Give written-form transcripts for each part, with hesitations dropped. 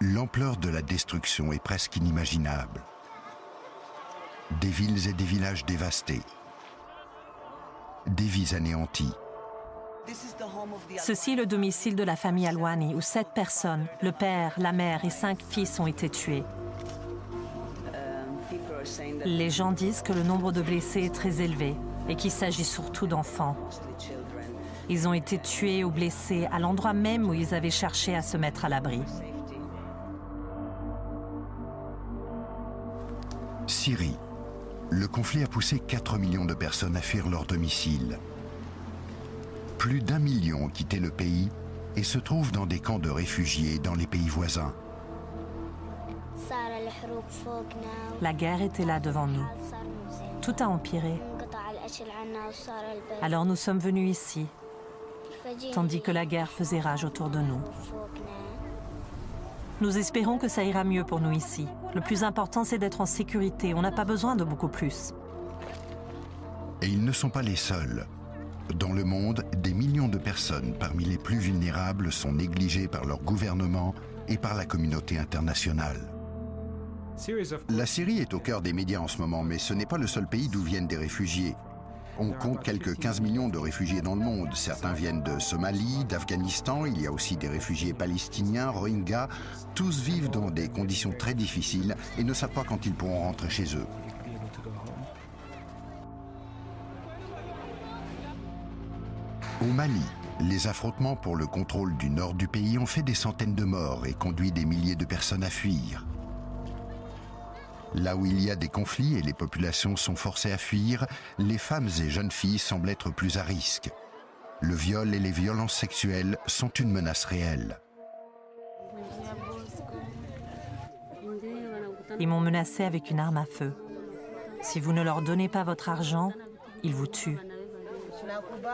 L'ampleur de la destruction est presque inimaginable. Des villes et des villages dévastés. Des vies anéanties. Ceci est le domicile de la famille Alwani, où 7 personnes, le père, la mère et 5 fils ont été tués. Les gens disent que le nombre de blessés est très élevé et qu'il s'agit surtout d'enfants. Ils ont été tués ou blessés à l'endroit même où ils avaient cherché à se mettre à l'abri. Syrie. Le conflit a poussé 4 millions de personnes à fuir leur domicile. Plus d'1 million ont quitté le pays et se trouvent dans des camps de réfugiés dans les pays voisins. La guerre était là devant nous. Tout a empiré. Alors nous sommes venus ici, tandis que la guerre faisait rage autour de nous. Nous espérons que ça ira mieux pour nous ici. Le plus important, c'est d'être en sécurité. On n'a pas besoin de beaucoup plus. Et ils ne sont pas les seuls. Dans le monde, des millions de personnes parmi les plus vulnérables sont négligées par leur gouvernement et par la communauté internationale. La Syrie est au cœur des médias en ce moment, mais ce n'est pas le seul pays d'où viennent des réfugiés. On compte quelques 15 millions de réfugiés dans le monde. Certains viennent de Somalie, d'Afghanistan, il y a aussi des réfugiés palestiniens, Rohingyas. Tous vivent dans des conditions très difficiles et ne savent pas quand ils pourront rentrer chez eux. Au Mali, les affrontements pour le contrôle du nord du pays ont fait des centaines de morts et conduit des milliers de personnes à fuir. Là où il y a des conflits et les populations sont forcées à fuir, les femmes et jeunes filles semblent être plus à risque. Le viol et les violences sexuelles sont une menace réelle. Ils m'ont menacé avec une arme à feu. Si vous ne leur donnez pas votre argent, ils vous tuent.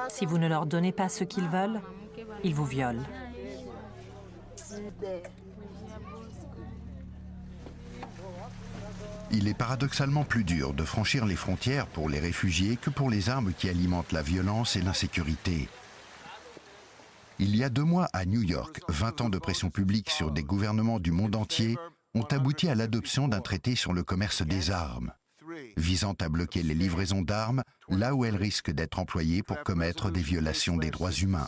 Si vous ne leur donnez pas ce qu'ils veulent, ils vous violent. Il est paradoxalement plus dur de franchir les frontières pour les réfugiés que pour les armes qui alimentent la violence et l'insécurité. Il y a 2 mois à New York, 20 ans de pression publique sur des gouvernements du monde entier ont abouti à l'adoption d'un traité sur le commerce des armes, visant à bloquer les livraisons d'armes là où elles risquent d'être employées pour commettre des violations des droits humains.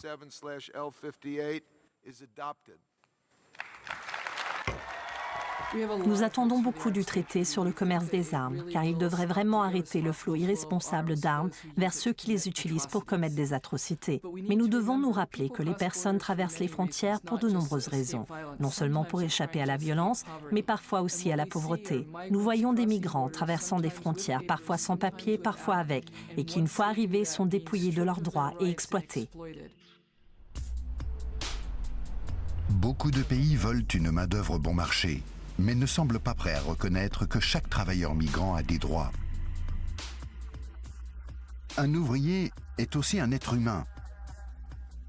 Nous attendons beaucoup du traité sur le commerce des armes, car il devrait vraiment arrêter le flot irresponsable d'armes vers ceux qui les utilisent pour commettre des atrocités. Mais nous devons nous rappeler que les personnes traversent les frontières pour de nombreuses raisons, non seulement pour échapper à la violence, mais parfois aussi à la pauvreté. Nous voyons des migrants traversant des frontières, parfois sans papier, parfois avec, et qui, une fois arrivés, sont dépouillés de leurs droits et exploités. Beaucoup de pays veulent une main-d'œuvre bon marché, mais ne semblent pas prêts à reconnaître que chaque travailleur migrant a des droits. Un ouvrier est aussi un être humain.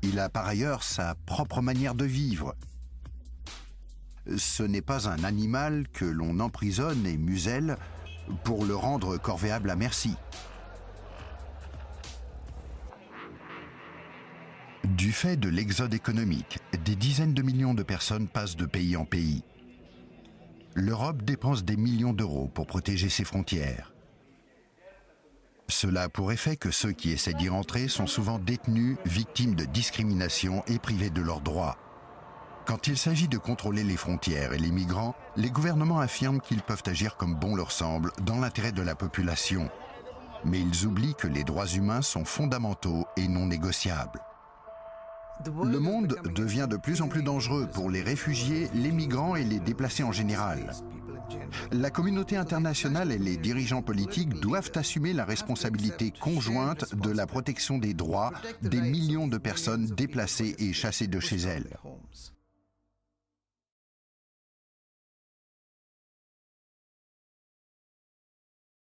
Il a par ailleurs sa propre manière de vivre. Ce n'est pas un animal que l'on emprisonne et muselle pour le rendre corvéable à merci. Du fait de l'exode économique, des dizaines de millions de personnes passent de pays en pays. L'Europe dépense des millions d'euros pour protéger ses frontières. Cela a pour effet que ceux qui essaient d'y rentrer sont souvent détenus, victimes de discrimination et privés de leurs droits. Quand il s'agit de contrôler les frontières et les migrants, les gouvernements affirment qu'ils peuvent agir comme bon leur semble dans l'intérêt de la population. Mais ils oublient que les droits humains sont fondamentaux et non négociables. Le monde devient de plus en plus dangereux pour les réfugiés, les migrants et les déplacés en général. La communauté internationale et les dirigeants politiques doivent assumer la responsabilité conjointe de la protection des droits des millions de personnes déplacées et chassées de chez elles.